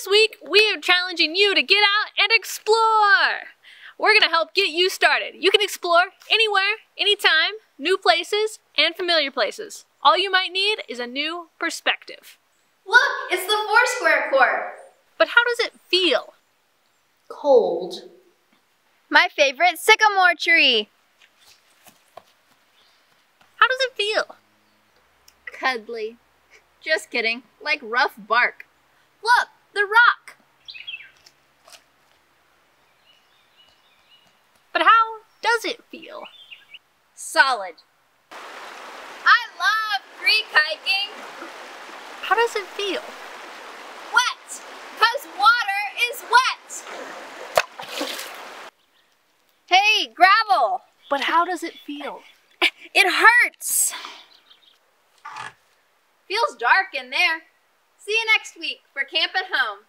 This week, we are challenging you to get out and explore. We're gonna help get you started. You can explore anywhere, anytime, new places and familiar places. All you might need is a new perspective. Look, it's the Foursquare Court. But how does it feel? Cold. My favorite sycamore tree. How does it feel? Cuddly. Just kidding, like rough bark. Look, the rock. But how does it feel? Solid. I love creek hiking. How does it feel? Wet, 'cause water is wet. Hey, gravel. But how does it feel? It hurts. Feels dark in there. See you next week for Camp at Home.